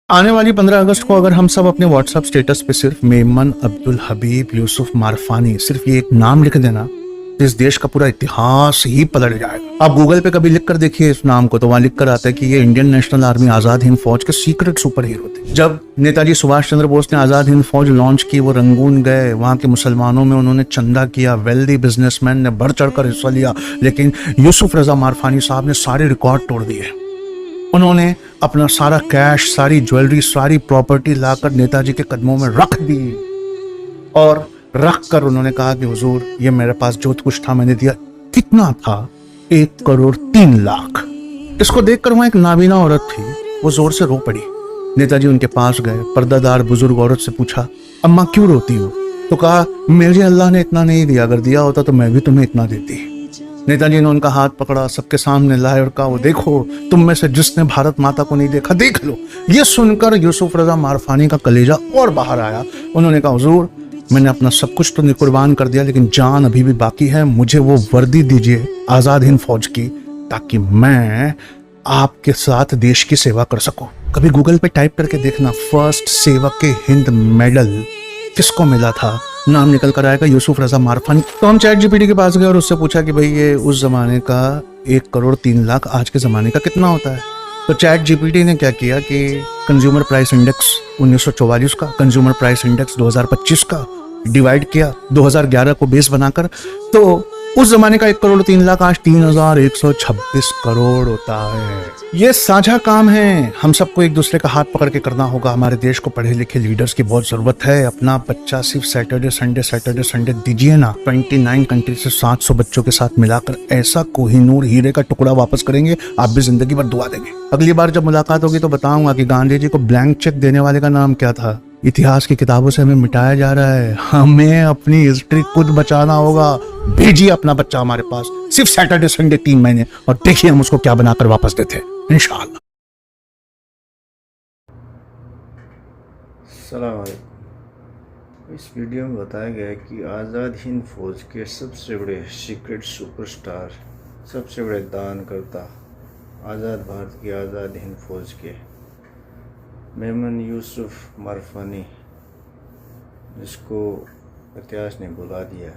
आने वाली 15 अगस्त को अगर हम सब अपने व्हाट्सएप स्टेटस पे सिर्फ मेमन अब्दुल हबीब यूसुफ मारफानी सिर्फ ये एक नाम लिख देना तो इस देश का पूरा इतिहास ही पलट जाएगा। आप गूगल पे कभी लिख कर देखिए इस नाम को तो वहां लिख कर आता है कि ये Indian national army Azad Hind फौज के सीक्रेट सुपर हीरो थे। जब नेताजी सुभाष चंद्र बोस ने आजाद हिंद फौज लॉन्च की, वो रंगून गए, वहां के मुसलमानों में उन्होंने चंदा किया, वेल्दी बिजनेसमैन ने बढ़ चढ़ कर हिस्सा लिया, लेकिन यूसुफ रजा मारफानी साहब ने सारे रिकॉर्ड तोड़ दिए। उन्होंने अपना सारा कैश, सारी ज्वेलरी, सारी प्रॉपर्टी लाकर नेताजी के कदमों में रख दी और रख कर उन्होंने कहा कि हुजूर ये मेरे पास जो कुछ था मैंने दिया। कितना था? 1,03,00,000। इसको देखकर वहां एक नाबीना औरत थी, वो जोर से रो पड़ी। नेताजी उनके पास गए, पर्दादार बुजुर्ग औरत से पूछा, अम्मा क्यों रोती हो? तो कहा, मुझे अल्लाह ने इतना नहीं दिया, अगर दिया होता तो मैं भी तुम्हें इतना देती। नेताजी ने उनका हाथ पकड़ा, सबके सामने लाए और कहा, वो देखो तुम में से जिसने भारत माता को नहीं देखा देख लो। ये सुनकर यूसुफ रजा मारफानी का कलेजा और बाहर आया। उन्होंने कहा, हुजूर मैंने अपना सब कुछ तो कुर्बान कर दिया, लेकिन जान अभी भी बाकी है। मुझे वो वर्दी दीजिए आजाद हिंद फौज की, ताकि मैं आपके साथ देश की सेवा कर सकूं। कभी गूगल पे टाइप करके देखना, फर्स्ट सेवक के हिंद मेडल किसको मिला था, नाम निकल कर आएगा यूसुफ रजा मारफानी। तो हम चैट जीपीटी के पास गए और उससे पूछा कि भाई ये उस जमाने का 1,03,00,000 आज के जमाने का कितना होता है। तो चैट जीपीटी ने क्या किया कि कंज्यूमर प्राइस इंडेक्स 1944 का, कंज्यूमर प्राइस इंडेक्स 2025 का डिवाइड किया 2011 को बेस बनाकर, तो उस जमाने का 1,03,00,000 आज 3,126 करोड़ होता है। ये साझा काम है, हम सबको एक दूसरे का हाथ पकड़ के करना होगा। हमारे देश को पढ़े लिखे लीडर्स की बहुत जरूरत है। अपना बच्चा सिर्फ सैटरडे संडे दीजिए ना। 29 कंट्री से 700 बच्चों के साथ मिलाकर ऐसा कोहिनूर हीरे का टुकड़ा वापस करेंगे, आप भी जिंदगी भर दुआ देंगे। अगली बार जब मुलाकात होगी तो बताऊंगा कि गांधी जी को ब्लैंक चेक देने वाले का नाम क्या था। इतिहास की किताबों से हमें मिटाया जा रहा है, हमें अपनी हिस्ट्री खुद बचाना होगा। भेजिए अपना बच्चा हमारे पास, सिर्फ सैटरडे संडे 3 महीने, और देखिए हम उसको क्या बनाकर वापस देते हैं इंशाअल्लाह। अस्सलाम वालेकुम। इस वीडियो में बताया गया है कि आज़ाद हिंद फौज के सबसे बड़े सीक्रेट सुपरस्टार, सबसे बड़े दान करता, आज़ाद भारत की आज़ाद हिंद फौज के मेमन यूसुफ मारफानी, जिसको इतिहास ने भुला दिया।